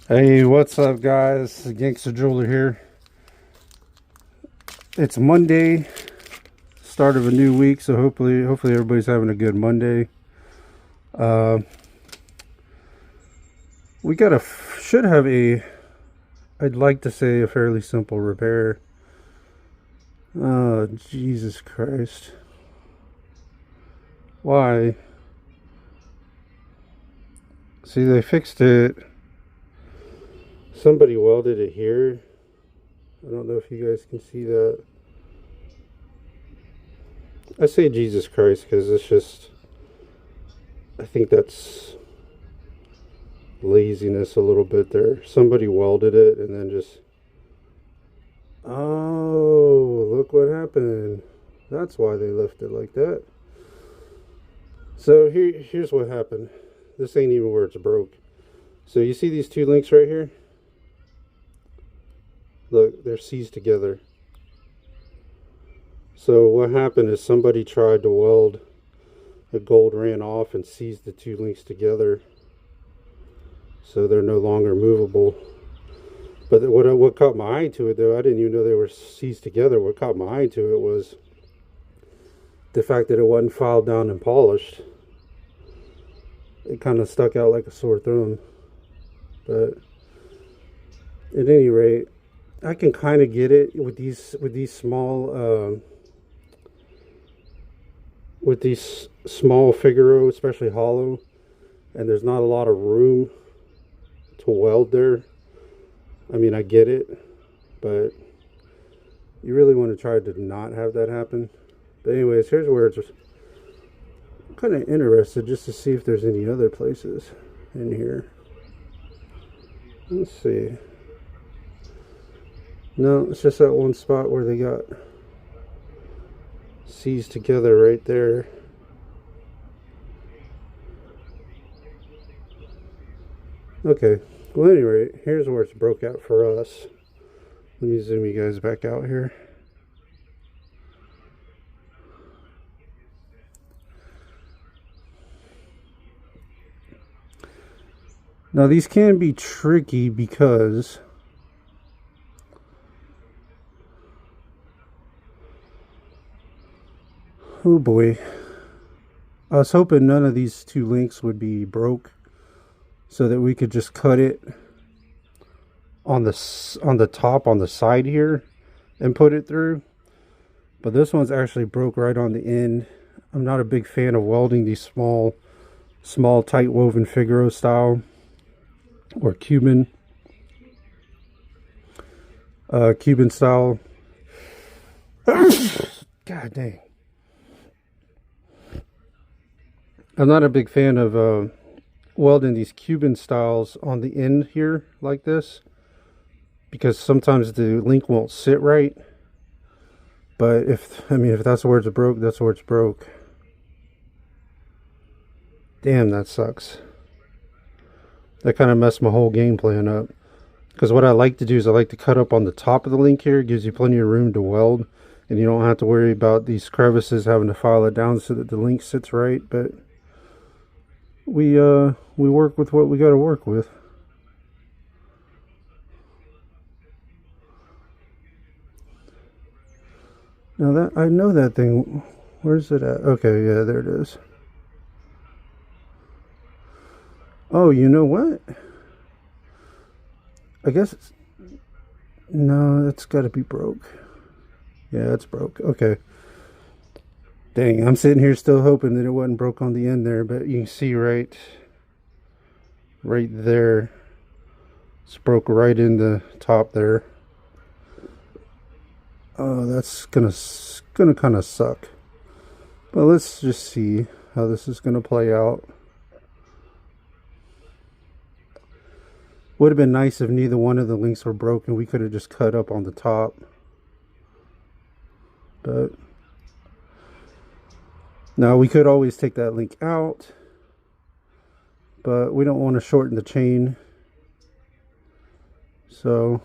Hey, what's up, guys? Gangster Jeweler here. It's Monday, start of a new week, so hopefully everybody's having a good Monday. Uh, we should have I'd like to say a fairly simple repair. Oh, Jesus Christ! Why? See, they fixed it. Somebody welded it here. I don't know if you guys can see that. I say Jesus Christ because it's just, I think that's laziness a little bit there. Somebody welded it and then just, oh, look what happened. That's why they left it like that. So here's what happened. This ain't even where it's broke. So you see these two links right here? Look, they're seized together. So what happened is somebody tried to weld, the gold ran off and seized the two links together, so they're no longer movable. But what caught my eye to it, though, I didn't even know they were seized together. What caught my eye to it was the fact that it wasn't filed down and polished. It kind of stuck out like a sore thumb. But at any rate, I can kind of get it with these small Figaro, especially hollow, and there's not a lot of room to weld there. I mean, I get it, but you really want to try to not have that happen. But anyways, here's where it's kind of interested just to see if there's any other places in here. Let's see. No, it's just that one spot where they got seized together right there. Okay, well, at any rate, here's where it's broke out for us. Let me zoom you guys back out here. Now, these can be tricky because oh boy, I was hoping none of these two links would be broke so that we could just cut it on the top on the side here and put it through. But this one's actually broke right on the end. I'm not a big fan of welding these small tight woven Figaro style or Cuban style. God dang. I'm not a big fan of welding these Cuban styles on the end here like this, because sometimes the link won't sit right. But if that's where it's broke, that's where it's broke. Damn, that sucks. That kind of messed my whole game plan up. Because what I like to do is I like to cut up on the top of the link here. It gives you plenty of room to weld, and you don't have to worry about these crevices having to file it down so that the link sits right. But we work with what we got to work with. Now that I know that thing, where's it at? Okay, yeah, there it is. Oh, you know what? I guess it's, no, it's got to be broke. Yeah, it's broke. Okay. Dang, I'm sitting here still hoping that it wasn't broke on the end there, but you can see right there, it's broke right in the top there. Oh, that's gonna kind of suck. But let's just see how this is gonna play out. Would have been nice if neither one of the links were broken. We could have just cut up on the top. But now we could always take that link out, but we don't want to shorten the chain. So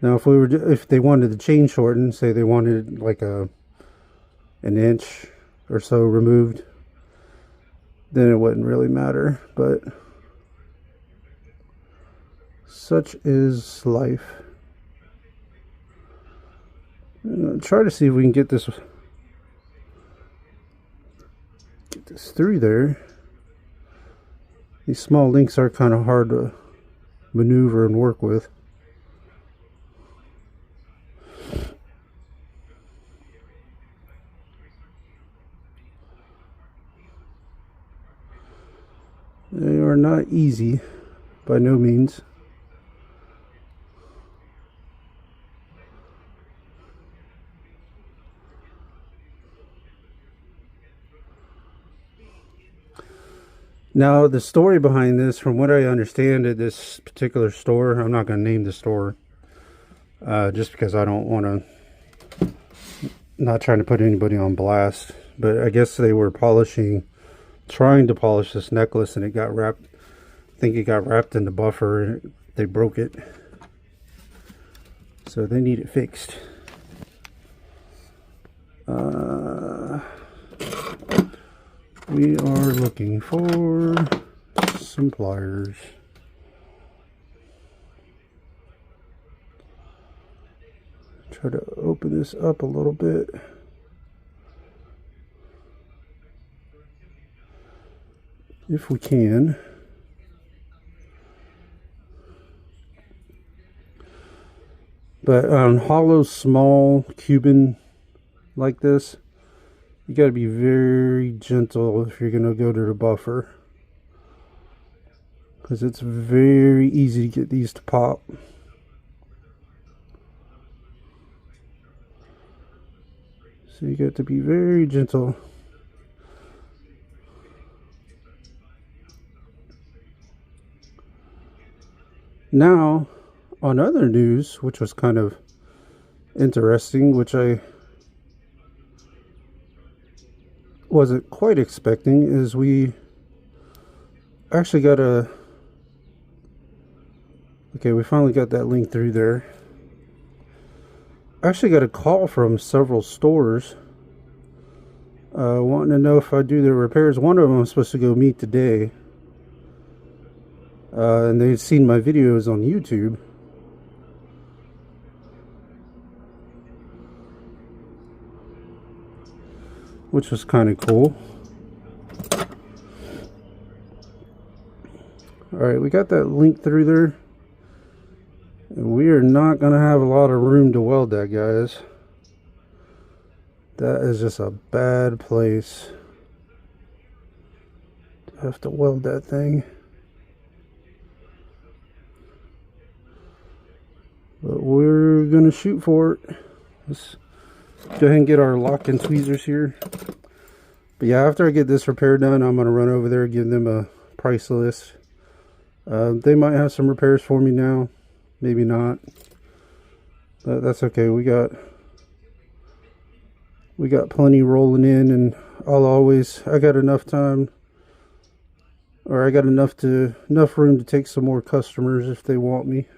now if they wanted the chain shortened, say they wanted like an inch or so removed, then it wouldn't really matter. But Such is life. Try to see if we can get this through there. These small links are kind of hard to maneuver and work with. They are not easy, by no means. Now, the story behind this, from what I understand at this particular store, I'm not going to name the store, just because I don't want to, not trying to put anybody on blast, but I guess they were trying to polish this necklace, and it got wrapped, I think it got wrapped in the buffer, and they broke it. So they need it fixed. We are looking for some pliers. Try to open this up a little bit. If we can. But on hollow, small Cuban like this, you got to be very gentle if you're going to go to the buffer, because it's very easy to get these to pop. So you got to be very gentle. Now, on other news, which was kind of interesting, which I wasn't quite expecting, is we actually got we finally got that link through there. I actually got a call from several stores wanting to know if I do their repairs. One of them I'm supposed to go meet today, and they'd seen my videos on YouTube. Which was kind of cool. Alright, we got that link through there. And we are not going to have a lot of room to weld that, guys. That is just a bad place to have to weld that thing. But we're going to shoot for it. Let's go ahead and get our lock-in tweezers here. But yeah, after I get this repair done, I'm going to run over there and give them a price list. They might have some repairs for me now, maybe not, but that's okay. We got plenty rolling in, and I got enough time, or I got enough room to take some more customers if they want me.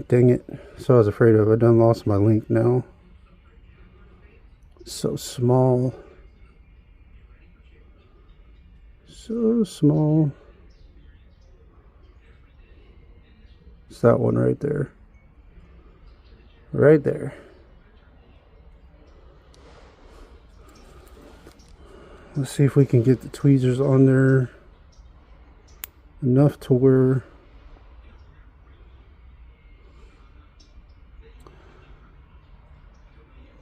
Dang it. So I was afraid of. I done lost my link now. So small. So small. It's that one right there. Right there. Let's see if we can get the tweezers on there enough to where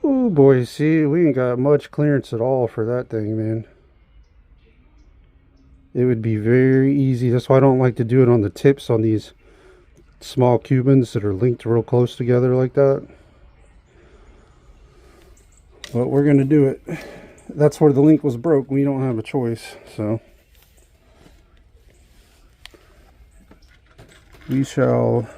oh boy, see, we ain't got much clearance at all for that thing, man. It would be very easy. That's why I don't like to do it on the tips on these small Cubans that are linked real close together like that. But we're going to do it. That's where the link was broke. We don't have a choice, so we shall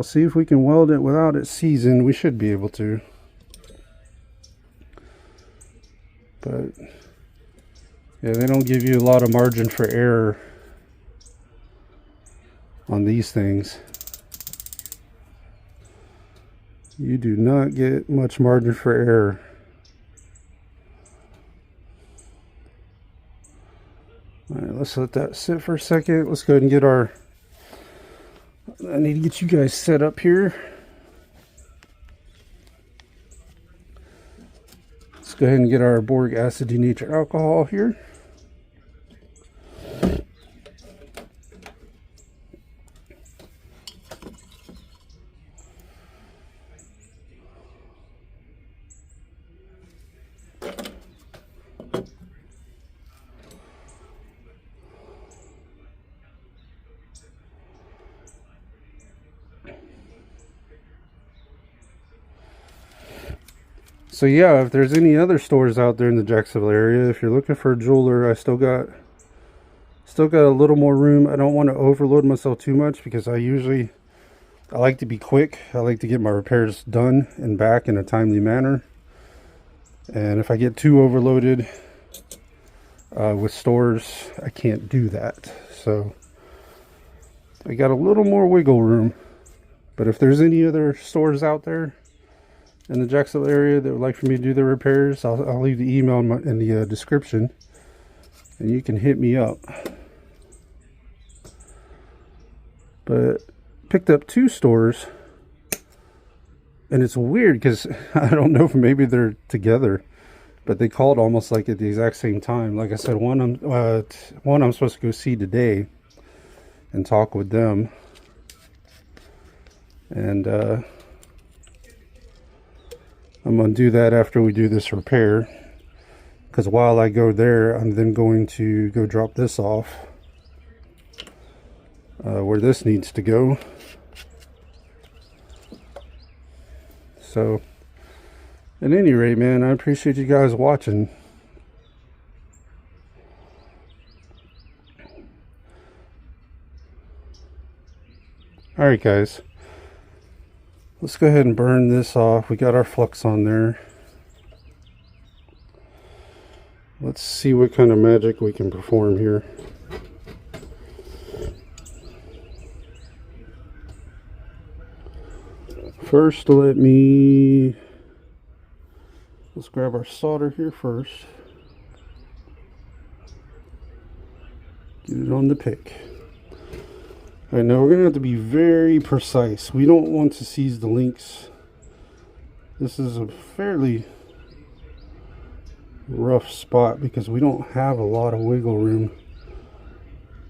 see if we can weld it without it seasoned. We should be able to, but yeah, they don't give you a lot of margin for error on these things. You do not get much margin for error. All right, let's let that sit for a second. Let's go ahead and get our, I need to get you guys set up here. Let's go ahead and get our boric acid denatured alcohol here. So yeah, if there's any other stores out there in the Jacksonville area, if you're looking for a jeweler, I still got a little more room. I don't want to overload myself too much because I like to be quick. I like to get my repairs done and back in a timely manner. And if I get too overloaded with stores, I can't do that. So I got a little more wiggle room. But if there's any other stores out there in the Jacksonville area that would like for me to do the repairs, I'll leave the email in the description, and you can hit me up. But picked up 2 stores, and it's weird because I don't know if maybe they're together, but they called almost like at the exact same time. Like I said, one I'm supposed to go see today and talk with them, and I'm going to do that after we do this repair, because while I go there, I'm then going to go drop this off where this needs to go. So at any rate, man, I appreciate you guys watching. Alright guys, let's go ahead and burn this off. We got our flux on there. Let's see what kind of magic we can perform here. First, let's grab our solder here first. Get it on the pick. Alright, now we're going to have to be very precise. We don't want to seize the links. This is a fairly rough spot because we don't have a lot of wiggle room,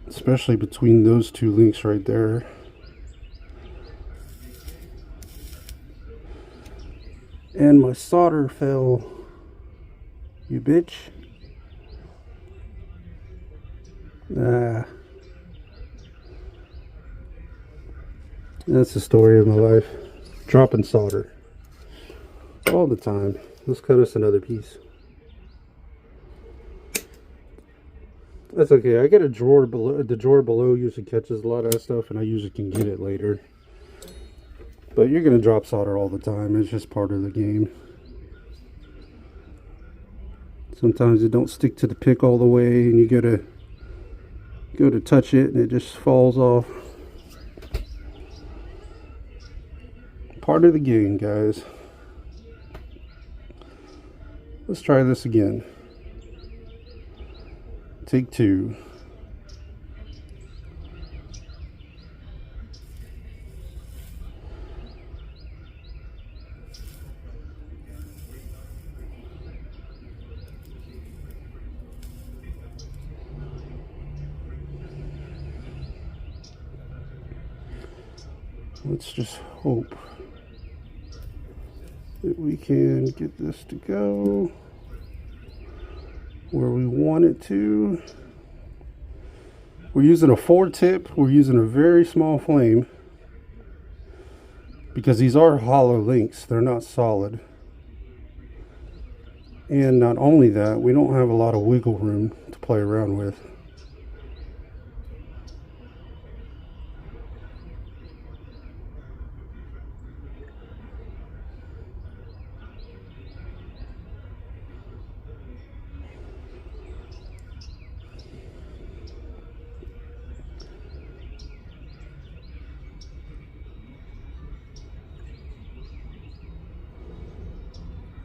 especially between those 2 links right there. And my solder fell, you bitch. That's the story of my life. Dropping solder all the time. Let's cut us another piece. That's okay. I got a drawer below. The drawer below usually catches a lot of that stuff, and I usually can get it later. But you're gonna drop solder all the time. It's just part of the game. Sometimes it don't stick to the pick all the way, and you gotta go to touch it, and it just falls off. Part of the game, guys. Let's try this again. Take 2. Let's just hope that we can get this to go where we want it to. We're using a 4-tip. We're using a very small flame because these are hollow links. They're not solid. And not only that, we don't have a lot of wiggle room to play around with.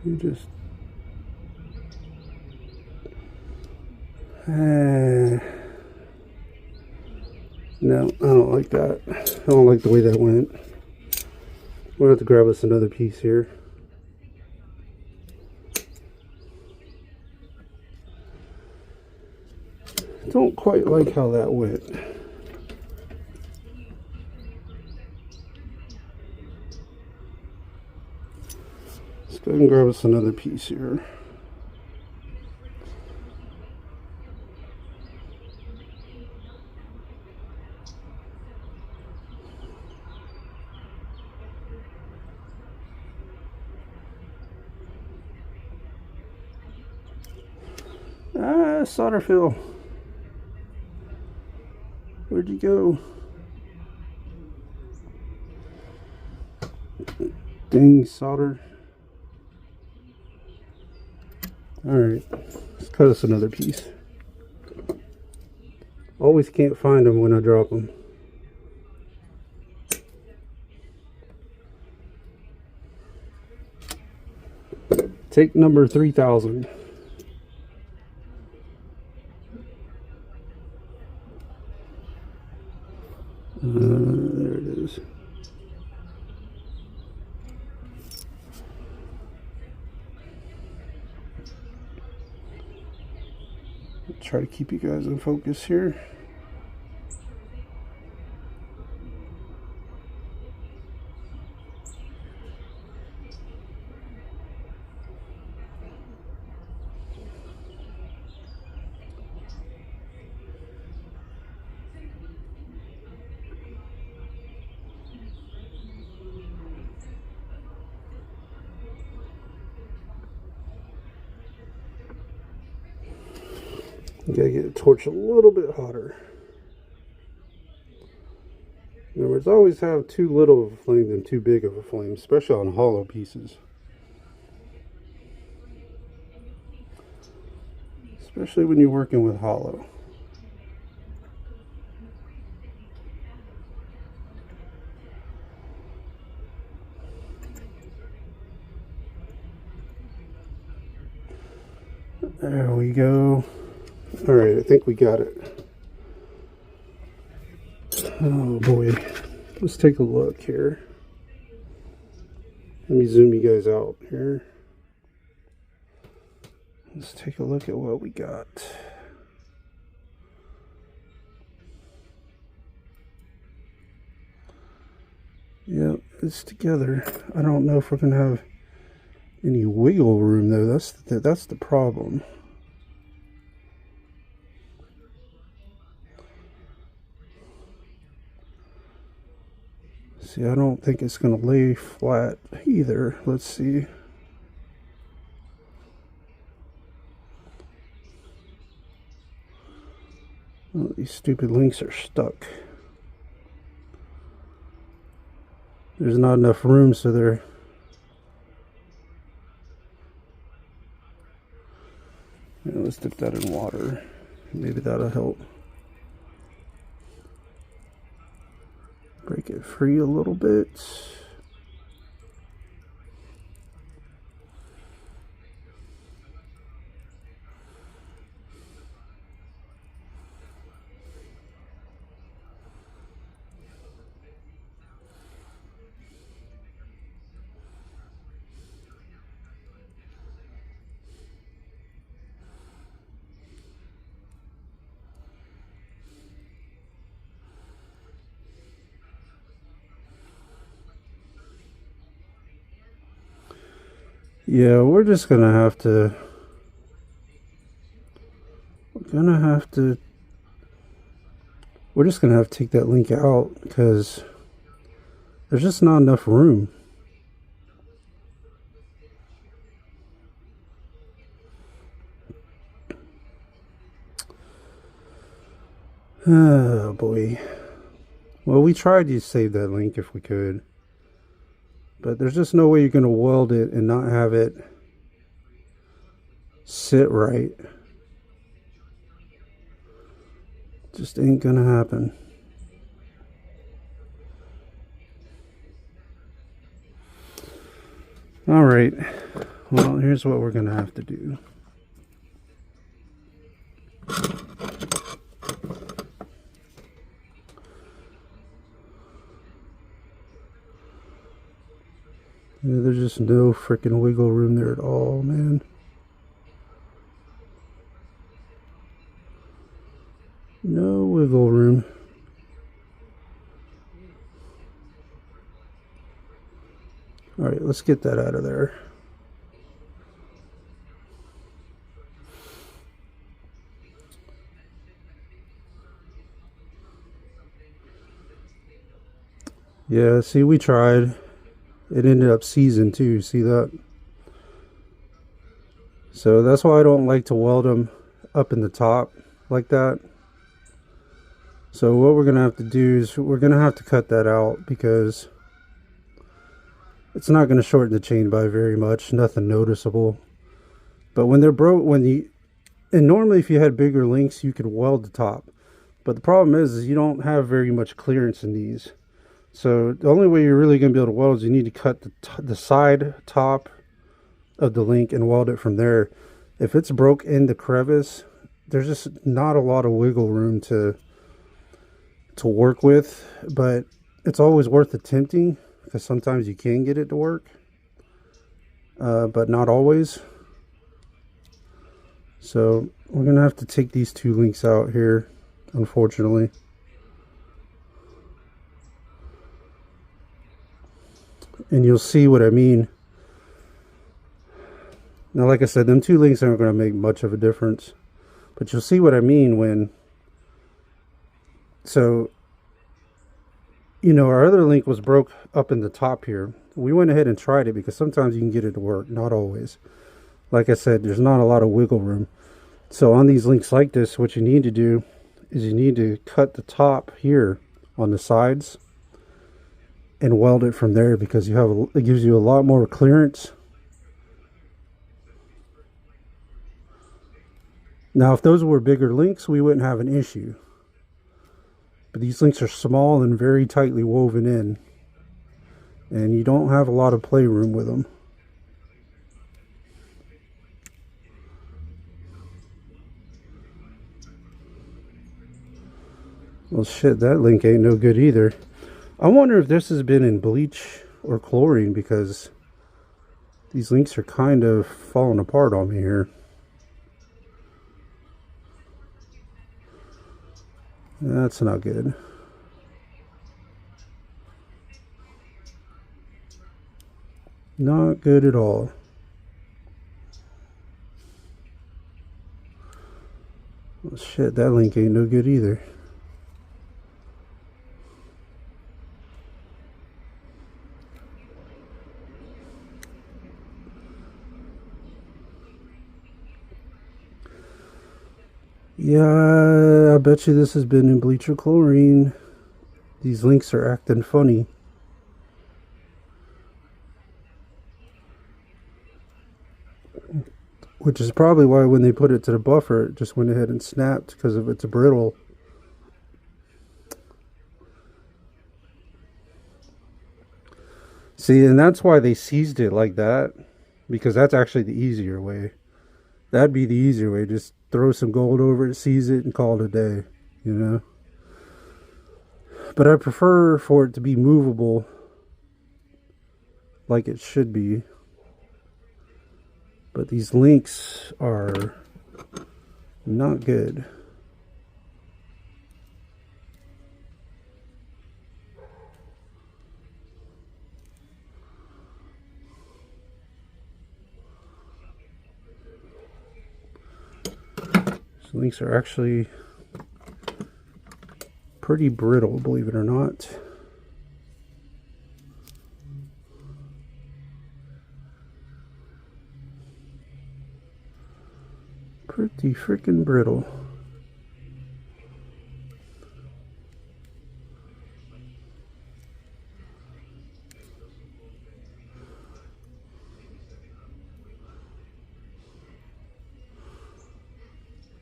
You just no, I don't like that. I don't like the way that went. We'll have to grab us another piece here. Don't quite like how that went. Let's go ahead and grab us another piece here. Solder fill. Where'd you go? Dang solder. Alright, let's cut us another piece. Always can't find them when I drop them. Take number 3000. There it is. Try to keep you guys in focus here. You gotta get the torch a little bit hotter. In other words, always have too little of a flame than too big of a flame, especially on hollow pieces. Especially when you're working with hollow. There we go. Alright, I think we got it. Oh boy. Let's take a look here. Let me zoom you guys out here. Let's take a look at what we got. Yep, it's together. I don't know if we're gonna have any wiggle room though. That's the problem. See, I don't think it's going to lay flat either. Let's see. Oh, these stupid links are stuck. There's not enough room, so they're... Yeah, let's dip that in water. Maybe that'll help. Break it free a little bit. Yeah, we're just gonna have to. We're just gonna have to take that link out because there's just not enough room. Oh boy. Well, we tried to save that link if we could. But there's just no way you're going to weld it and not have it sit right. Just ain't going to happen. Alright. Well, here's what we're going to have to do. Yeah, there's just no freaking wiggle room there at all, man. No wiggle room. All right, let's get that out of there. Yeah, see, we tried. It ended up seizing too, see that? So that's why I don't like to weld them up in the top like that. So what we're going to have to do is we're going to have to cut that out because it's not going to shorten the chain by very much, nothing noticeable. But when they're broke, and normally if you had bigger links, you could weld the top. But the problem is you don't have very much clearance in these. So the only way you're really going to be able to weld is you need to cut the side top of the link and weld it from there. If it's broke in the crevice, there's just not a lot of wiggle room to work with, but it's always worth attempting because sometimes you can get it to work, but not always. So we're gonna have to take these two links out here, unfortunately. And you'll see what I mean. Now, like I said, them two links aren't going to make much of a difference, but you'll see what I mean when, so, you know, our other link was broke up in the top here. We went ahead and tried it because sometimes you can get it to work, not always. Like I said, there's not a lot of wiggle room. So on these links like this, what you need to do is you need to cut the top here on the sides and weld it from there because it gives you a lot more clearance. Now, if those were bigger links, we wouldn't have an issue. But these links are small and very tightly woven in. And you don't have a lot of playroom with them. Well, shit, that link ain't no good either. I wonder if this has been in bleach or chlorine because these links are kind of falling apart on me here. That's not good. Not good at all. Well, shit, that link ain't no good either. Yeah, I bet you this has been in bleach or chlorine. These links are acting funny. Which is probably why when they put it to the buffer, it just went ahead and snapped because of its brittle. See, and that's why they seized it like that, because that's actually the easier way. That'd be the easier way. Just throw some gold over it, seize it, and call it a day, you know? But I prefer for it to be movable like it should be. But these links are not good. These links are actually pretty brittle, believe it or not. Pretty freaking brittle.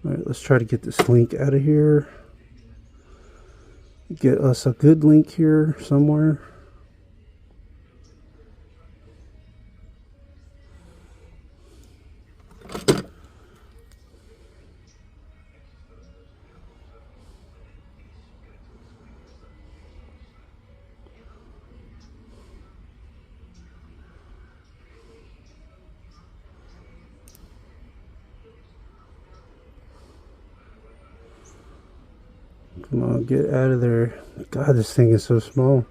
All right, let's try to get this link out of here. Get us a good link here somewhere. Come on, get out of there. God, this thing is so small.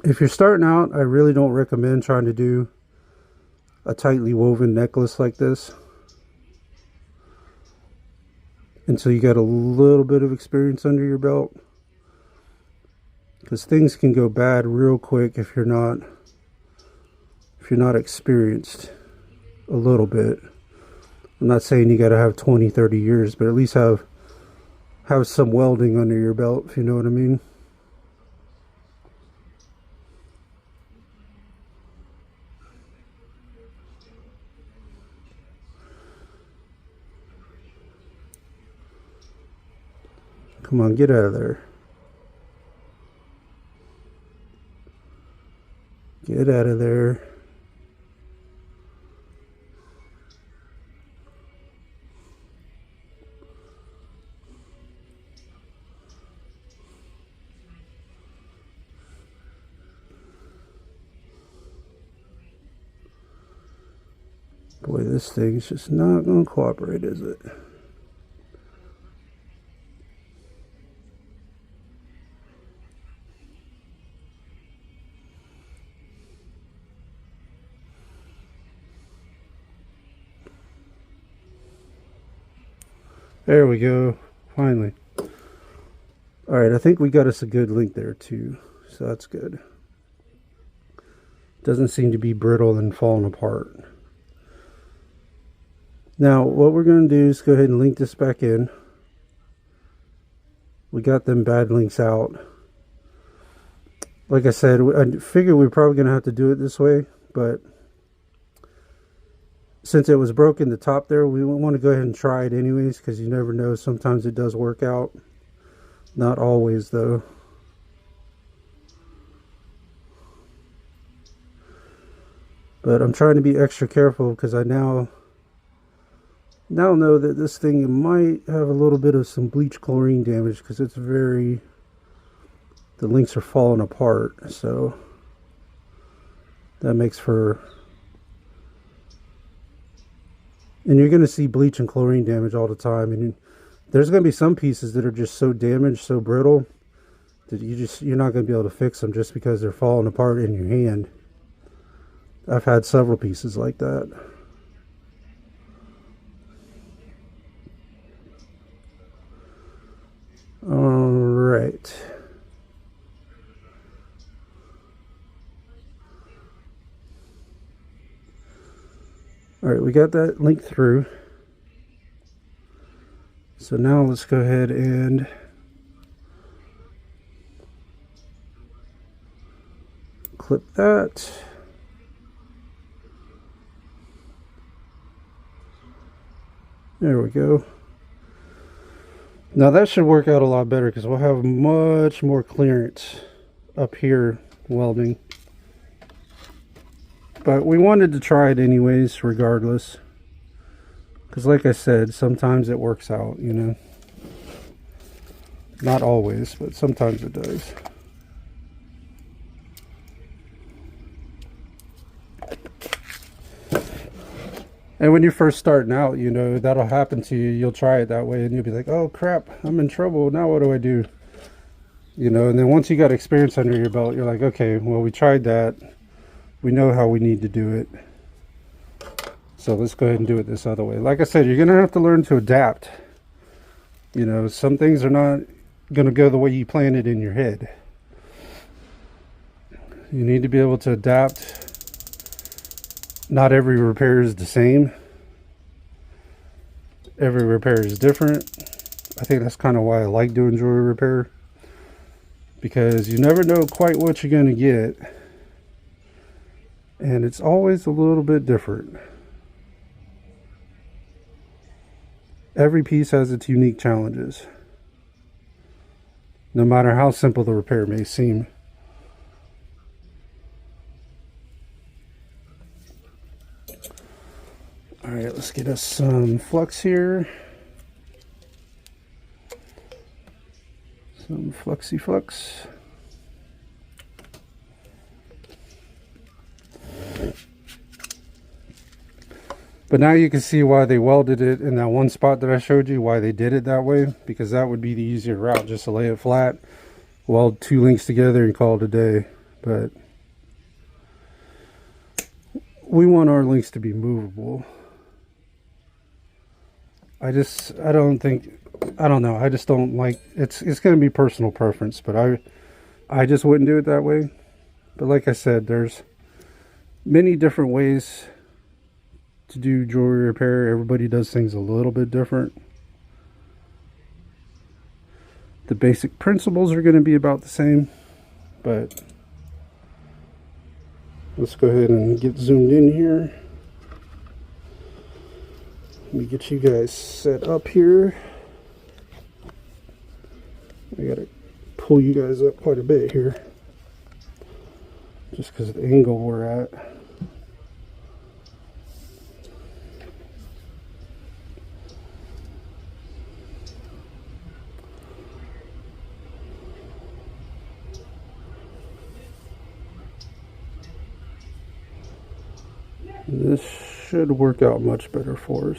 If you're starting out, I really don't recommend trying to do a tightly woven necklace like this until you got a little bit of experience under your belt, because things can go bad real quick if you're not experienced a little bit. I'm not saying you got to have 20-30 years, but at least have some welding under your belt, if you know what I mean. Come on, get out of there. Get out of there. Boy, this thing's just not going to cooperate, is it? There we go. Finally. Alright, I think we got us a good link there too. So that's good. Doesn't seem to be brittle and falling apart. Now, what we're going to do is go ahead and link this back in. We got them bad links out. Like I said, I figured we're probably going to have to do it this way, but since it was broken the top there, we want to go ahead and try it anyways, because you never know. Sometimes it does work out. Not always, though. But I'm trying to be extra careful because I now know that this thing might have a little bit of some bleach chlorine damage, because it's the links are falling apart. So that makes for... And you're going to see bleach and chlorine damage all the time. And there's going to be some pieces that are just so damaged, so brittle, that you're not going to be able to fix them just because they're falling apart in your hand. I've had several pieces like that. All right. All right, we got that link through. So now let's go ahead and clip that. There we go. Now that should work out a lot better, because we'll have much more clearance up here welding. But we wanted to try it anyways, regardless. Because like I said, sometimes it works out, you know. Not always, but sometimes it does. And when you're first starting out, you know, that'll happen to you. You'll try it that way and you'll be like, oh crap, I'm in trouble. Now what do I do? You know, and then once you got experience under your belt, you're like, okay, well, we tried that. We know how we need to do it. So let's go ahead and do it this other way. Like I said, you're going to have to learn to adapt. You know, some things are not going to go the way you plan it in your head. You need to be able to adapt. Not every repair is the same. Every repair is different. I think that's kind of why I like doing jewelry repair, because you never know quite what you're going to get. And it's always a little bit different. Every piece has its unique challenges, no matter how simple the repair may seem. All right, let's get us some flux here. Some fluxy flux. But now you can see why they welded it in that one spot that I showed you, why they did it that way, because that would be the easier route, just to lay it flat, weld 2 links together and call it a day. But we want our links to be movable. I don't know, I just don't like, it's going to be personal preference, but I just wouldn't do it that way. But like I said, there's many different ways to do jewelry repair. Everybody does things a little bit different. The basic principles are going to be about the same, but let's go ahead and get zoomed in here. Let me get you guys set up here. I gotta pull you guys up quite a bit here, just because of the angle we're at. This should work out much better for us.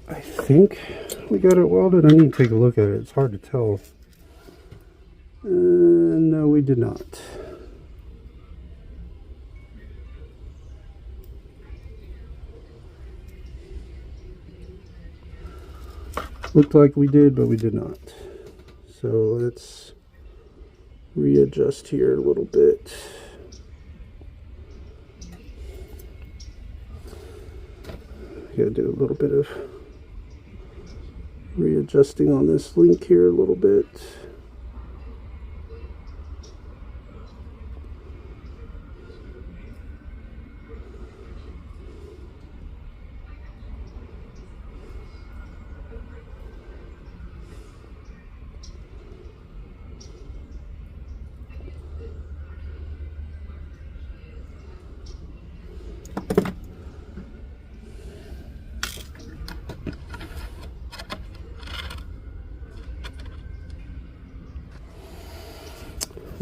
I think we got it welded. I need to take a look at it. It's hard to tell. No, we did not. Looked like we did, but we did not. So let's readjust here a little bit. Gotta do a little bit of readjusting on this link here a little bit.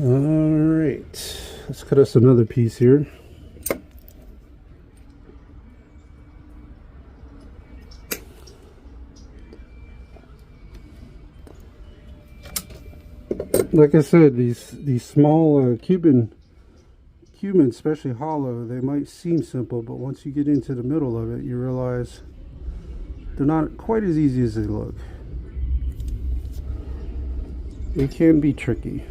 Alright, let's cut us another piece here. Like I said, these small Cuban, especially hollow, they might seem simple, but once you get into the middle of it, you realize they're not quite as easy as they look. It can be tricky.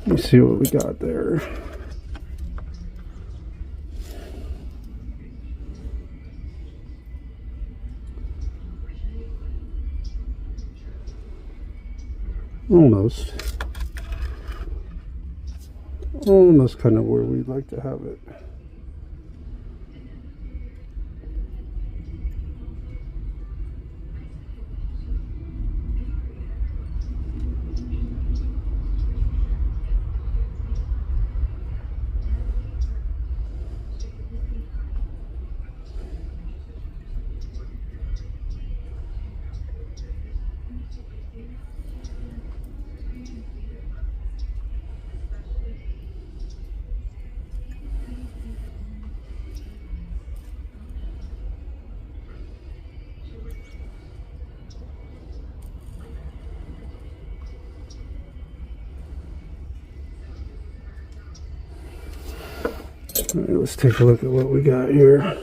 Let me see what we got there. Almost kind of where we'd like to have it. All right, let's take a look at what we got here.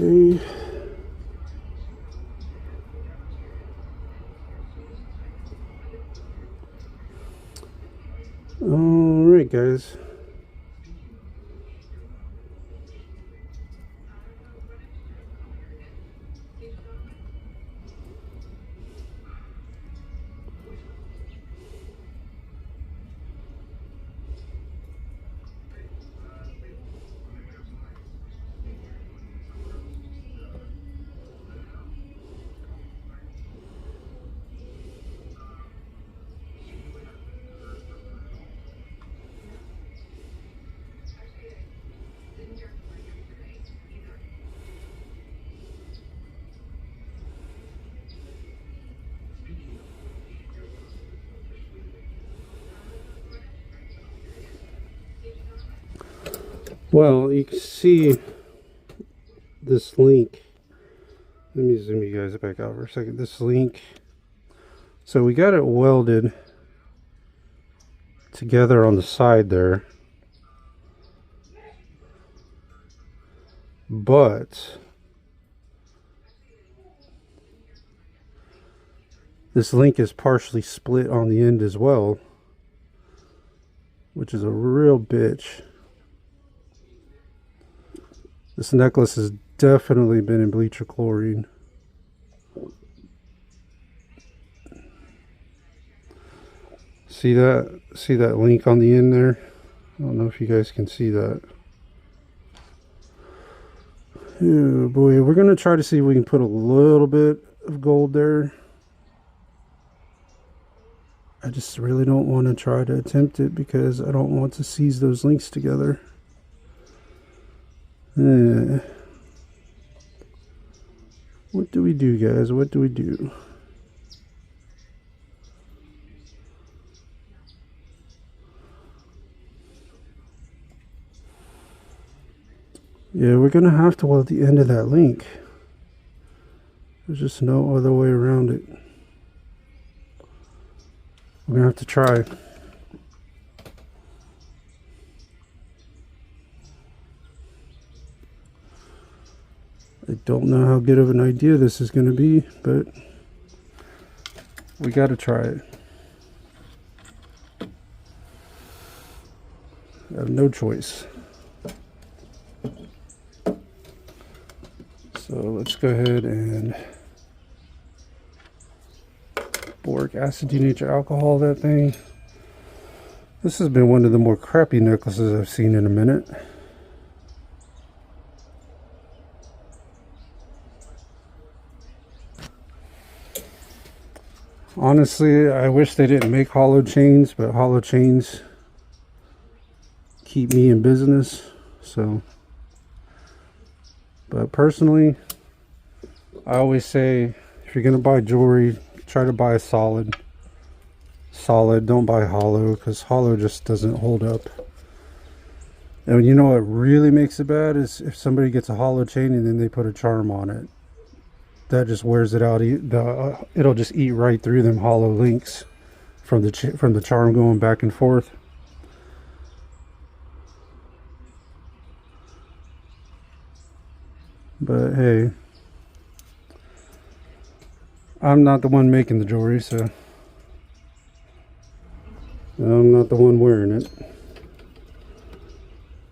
Okay. All right, guys. Well, you can see this link. Let me zoom you guys back out for a second. This link. So we got it welded together on the side there. But this link is partially split on the end as well, which is a real bitch. This necklace has definitely been in bleach or chlorine. See that? See that link on the end there? I don't know if you guys can see that. Oh boy, we're gonna try to see if we can put a little bit of gold there. I just really don't want to try to attempt it because I don't want to seize those links together. What do we do, guys? What do we do? Yeah, we're gonna have to weld the end of that link. There's just no other way around it. We're gonna have to try. I don't know how good of an idea this is going to be, but we got to try it. I have no choice. So let's go ahead and boric acid denatured alcohol that thing. This has been one of the more crappy necklaces I've seen in a minute. Honestly, I wish they didn't make hollow chains, but hollow chains keep me in business. So, but personally, I always say if you're gonna buy jewelry, try to buy a solid. Don't buy hollow, because hollow just doesn't hold up. And you know what really makes it bad is if somebody gets a hollow chain and then they put a charm on it. That just wears it out. It'll just eat right through them hollow links from the charm going back and forth. But hey, I'm not the one making the jewelry, so I'm not the one wearing it.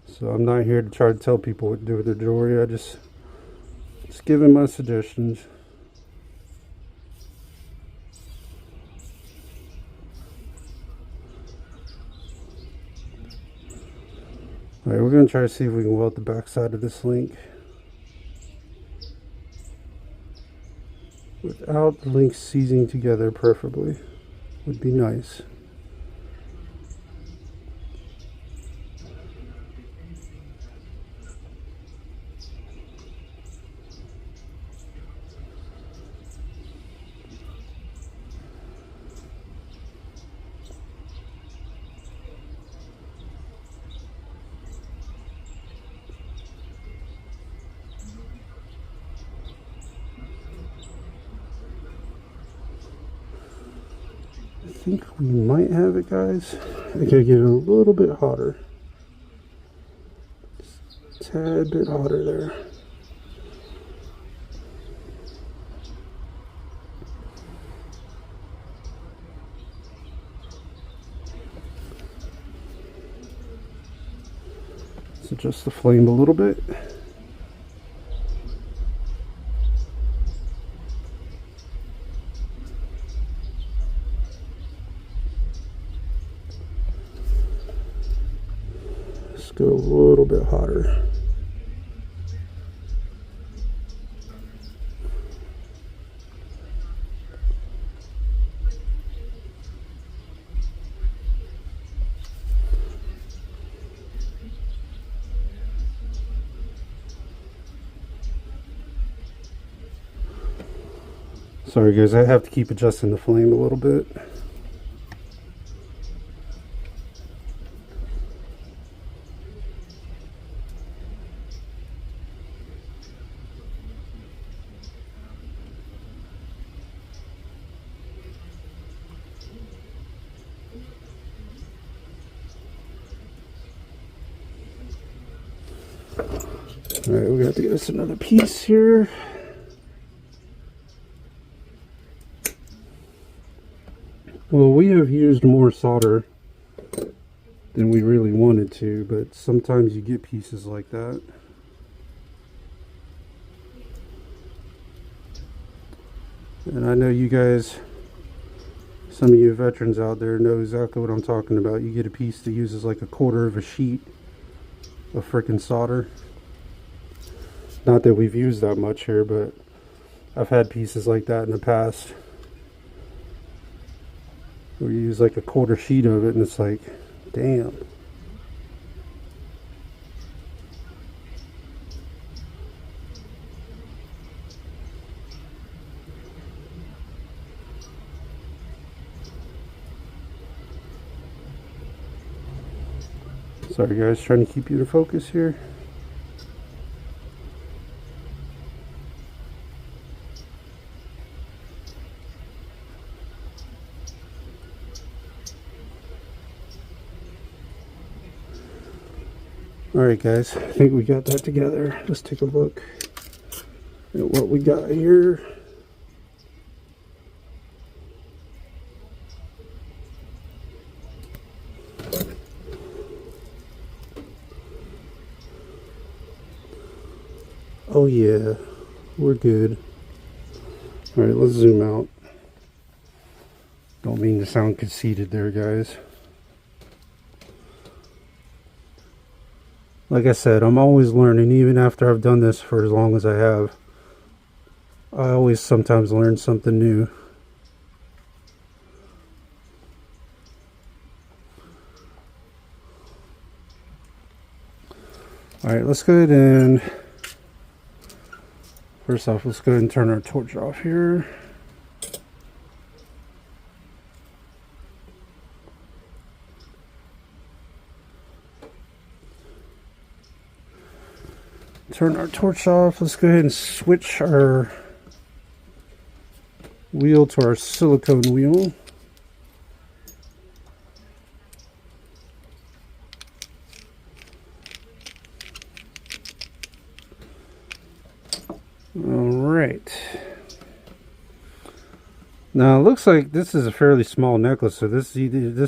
So I'm not here to try to tell people what to do with their jewelry. I just giving my suggestions. Alright, we're going to try to see if we can weld the back side of this link without the links seizing together preferably. Would be nice. I think we might have it, guys. I gotta get it a little bit hotter. Just a tad bit hotter there. Let's adjust the flame a little bit. Let's go a little bit hotter. Sorry guys, I have to keep adjusting the flame a little bit. Alright, we got to get us another piece here. Well, we have used more solder than we really wanted to, but sometimes you get pieces like that. And I know you guys, some of you veterans out there know exactly what I'm talking about. You get a piece that uses like a quarter of a sheet of freaking solder. Not that we've used that much here, but I've had pieces like that in the past. Where you use like a quarter sheet of it and it's like, damn. Sorry guys, trying to keep you to focus here. Alright guys, I think we got that together. Let's take a look at what we got here. Oh yeah, we're good. Alright, let's zoom out. Don't mean to sound conceited there, guys. Like I said, I'm always learning, even after I've done this for as long as I have. I always sometimes learn something new. Alright, let's go ahead and... First off, let's go ahead and turn our torch off here. Turn our torch off. Let's go ahead and switch our wheel to our silicone wheel. Alright. Now it looks like this is a fairly small necklace, so this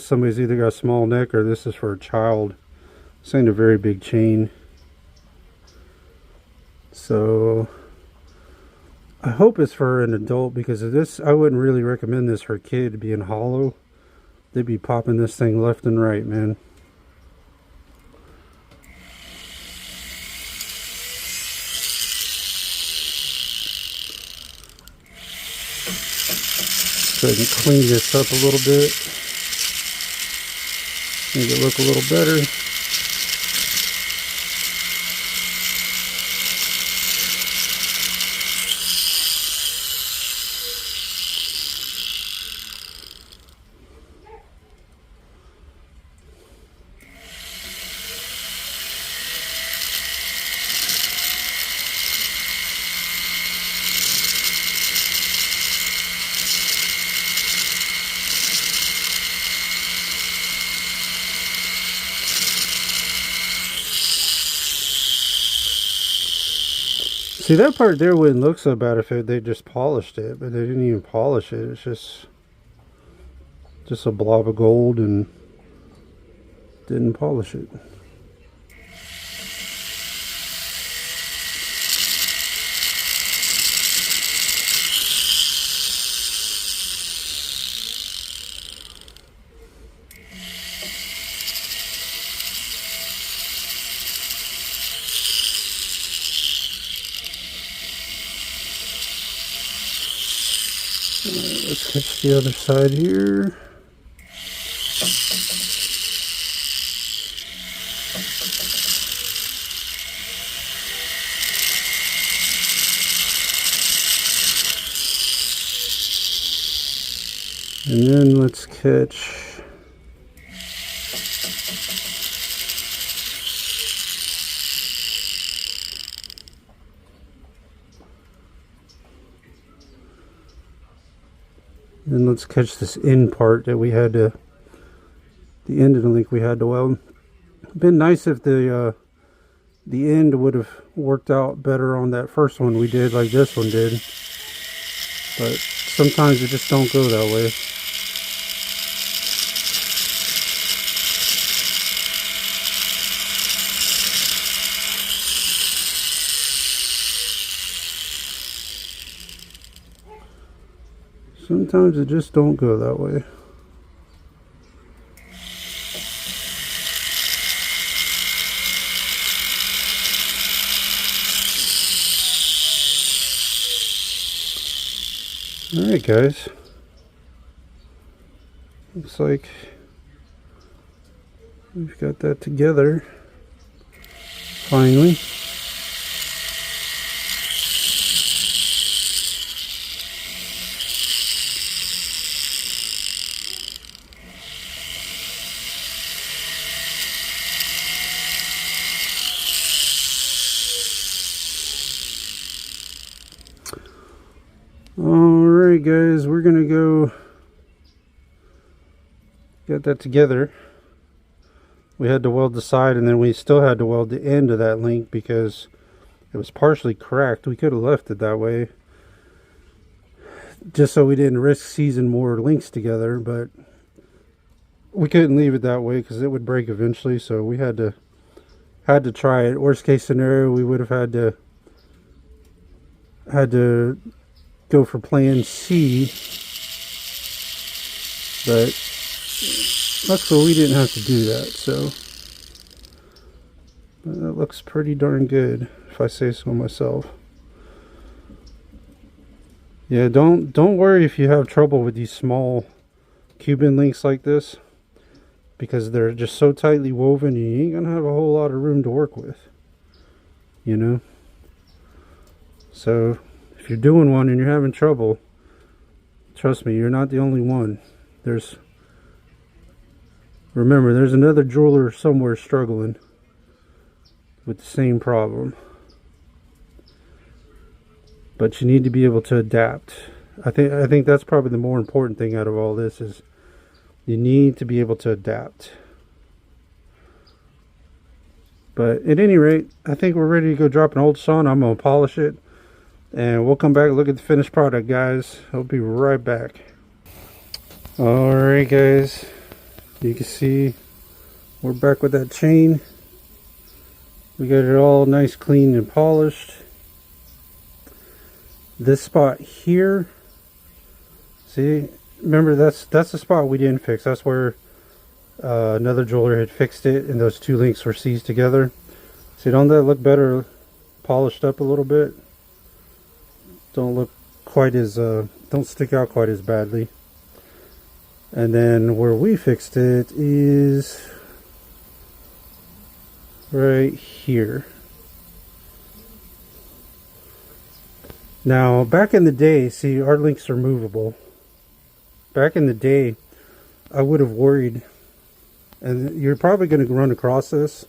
somebody's either got a small neck or this is for a child. This ain't a very big chain. So I hope it's for an adult, because of this, I wouldn't really recommend this for a kid being hollow. They'd be popping this thing left and right, man. Go ahead and clean this up a little bit. Make it look a little better. See, that part there wouldn't look so bad if they just polished it, but they didn't even polish it. It's just a blob of gold and didn't polish it. Let's catch the other side here. And then let's catch this end part that we had to, the end of the link we had to weld. It'd been nice if the end would have worked out better on that first one we did, like this one did. But sometimes it just don't go that way. Sometimes it just don't go that way. Alright guys, looks like we've got that together finally. Alright guys, we're gonna go get that together. We had to weld the side, and then we still had to weld the end of that link because it was partially cracked. We could have left it that way just so we didn't risk seizing more links together, but we couldn't leave it that way because it would break eventually, so we had to try it. Worst case scenario, we would have had to go for plan C, but luckily we didn't have to do that, so that looks pretty darn good if I say so myself. Yeah, don't worry if you have trouble with these small Cuban links like this, because they're just so tightly woven you ain't gonna have a whole lot of room to work with, you know. So if you're doing one and you're having trouble, trust me, you're not the only one. Remember, there's another jeweler somewhere struggling with the same problem. But you need to be able to adapt. I think that's probably the more important thing out of all this, is you need to be able to adapt. But at any rate, I think we're ready to go drop an old sawn. I'm going to polish it, and we'll come back and look at the finished product, guys. I'll be right back. Alright guys, you can see we're back with that chain. We got it all nice, clean, and polished. This spot here, see, remember that's the spot we didn't fix. That's where another jeweler had fixed it, and those two links were seized together. See, don't that look better polished up a little bit? Don't look quite as don't stick out quite as badly. And then where we fixed it is right here. Now, back in the day, see, our links are movable. Back in the day, I would have worried, and you're probably going to run across this,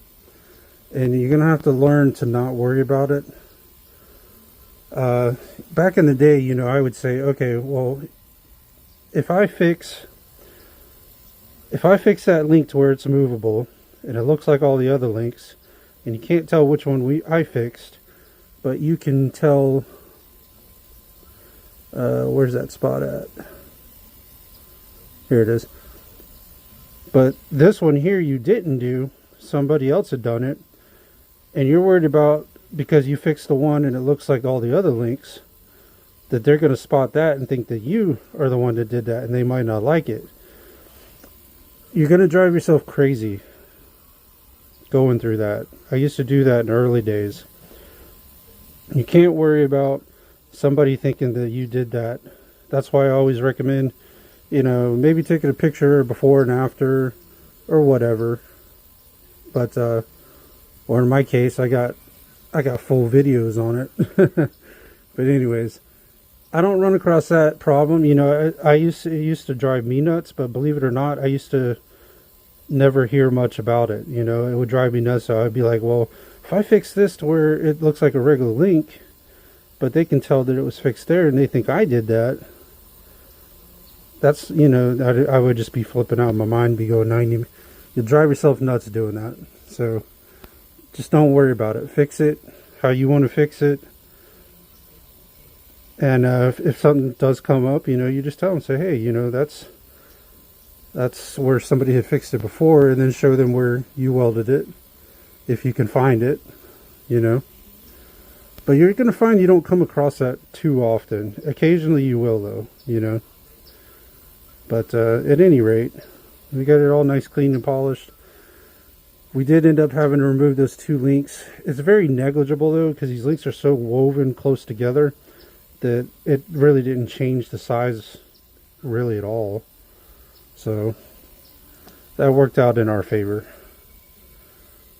and you're going to have to learn to not worry about it. Back in the day, you know, I would say, okay, well, if I fix that link to where it's movable, and it looks like all the other links, and you can't tell which one I fixed, but you can tell, where's that spot at? Here it is. But this one here you didn't do, somebody else had done it, and you're worried about, because you fixed the one and it looks like all the other links, that they're going to spot that and think that you are the one that did that, and they might not like it. You're going to drive yourself crazy going through that. I used to do that in the early days. You can't worry about somebody thinking that you did that That's why I always recommend, you know, maybe taking a picture before and after or whatever. But or in my case, I got full videos on it. But anyways, I don't run across that problem. You know, it used to drive me nuts, but believe it or not, I used to never hear much about it. You know, it would drive me nuts. So I'd be like, well, if I fix this to where it looks like a regular link, but they can tell that it was fixed there and they think I did that, that's, you know, I would just be flipping out. My mind be going 90. You'll drive yourself nuts doing that. So just don't worry about it. Fix it how you want to fix it. And if something does come up, you know, you just tell them, say, hey, you know, that's where somebody had fixed it before, and then show them where you welded it, if you can find it, you know. But you're going to find you don't come across that too often. Occasionally you will, though, you know. But at any rate, we got it all nice, clean, and polished. We did end up having to remove those 2 links. It's very negligible, though, because these links are so woven close together that it really didn't change the size really at all. So that worked out in our favor.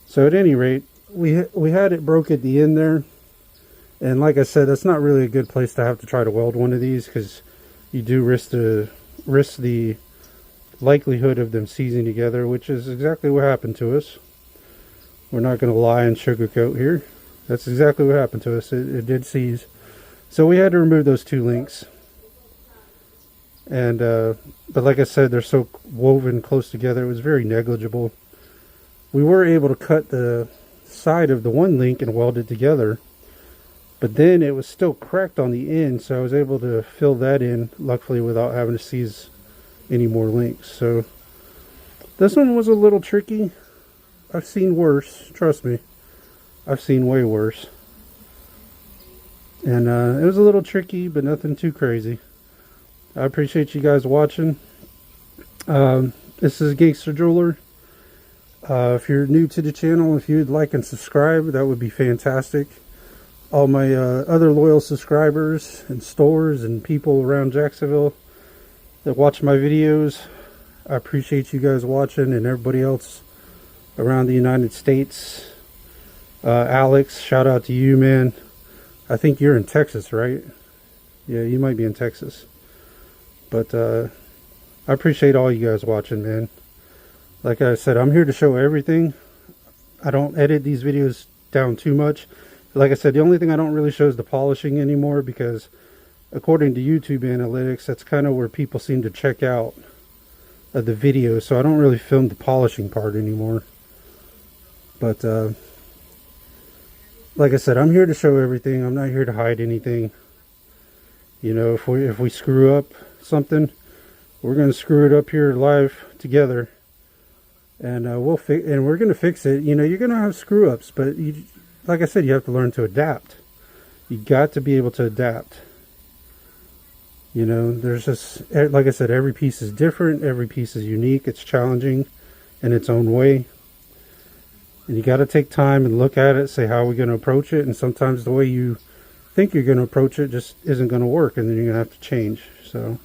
So at any rate, we had it broke at the end there. And like I said, that's not really a good place to have to try to weld one of these, because you do risk the likelihood of them seizing together, which is exactly what happened to us. We're not going to lie and sugarcoat here. That's exactly what happened to us. It did seize. So we had to remove those 2 links. And but like I said, they're so woven close together, it was very negligible. We were able to cut the side of the one link and weld it together, but then it was still cracked on the end, so I was able to fill that in, luckily, without having to seize any more links. So this one was a little tricky. I've seen worse, trust me. I've seen way worse. And it was a little tricky, but nothing too crazy. I appreciate you guys watching. This is Gangster Jeweler. If you're new to the channel, if you'd like and subscribe, that would be fantastic. All my other loyal subscribers and stores and people around Jacksonville that watch my videos, I appreciate you guys watching, and everybody else around the United States. Alex, shout out to you, man. I think you're in Texas, right? Yeah, you might be in Texas. But I appreciate all you guys watching, man. Like I said, I'm here to show everything. I don't edit these videos down too much. Like I said, the only thing I don't really show is the polishing anymore, because according to YouTube analytics, that's kind of where people seem to check out of the video. So I don't really film the polishing part anymore. But like I said, I'm here to show everything. I'm not here to hide anything. You know, if we screw up something, we're going to screw it up here live together, and we're going to fix it. You know, you're going to have screw ups, but like I said, you have to learn to adapt. You got to be able to adapt. You know, there's just, like I said, every piece is different. Every piece is unique. It's challenging in its own way. And you got to take time and look at it, say, how are we going to approach it? And sometimes the way you think you're going to approach it just isn't going to work, and then you're going to have to change. So,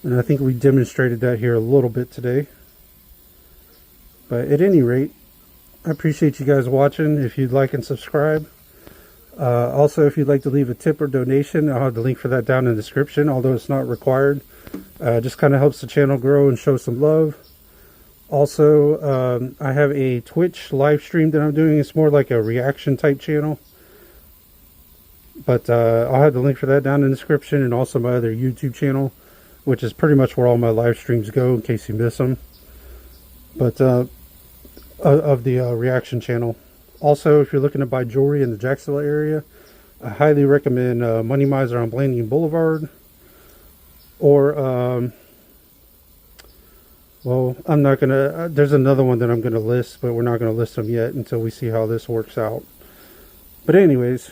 and I think we demonstrated that here a little bit today. But at any rate, I appreciate you guys watching. If you'd like and subscribe. Also, if you'd like to leave a tip or donation, I'll have the link for that down in the description, although it's not required. Just kind of helps the channel grow and show some love. Also, I have a Twitch live stream that I'm doing. It's more like a reaction type channel. But I'll have the link for that down in the description, and also my other YouTube channel, which is pretty much where all my live streams go in case you miss them. But of the reaction channel. Also, if you're looking to buy jewelry in the Jacksonville area, I highly recommend Money Miser on Blanding Boulevard. Or, well, I'm not going to, there's another one that I'm going to list, but we're not going to list them yet until we see how this works out. But anyways,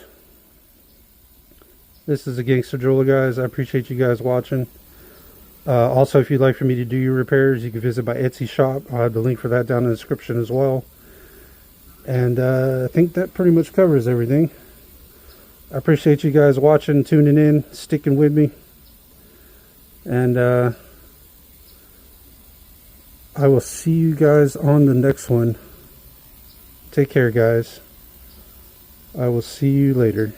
this is a Gangster Jeweler, guys. I appreciate you guys watching. Also, if you'd like for me to do your repairs, you can visit my Etsy shop. I'll have the link for that down in the description as well. And I think that pretty much covers everything. I appreciate you guys watching, tuning in, sticking with me. And I will see you guys on the next one. Take care, guys. I will see you later.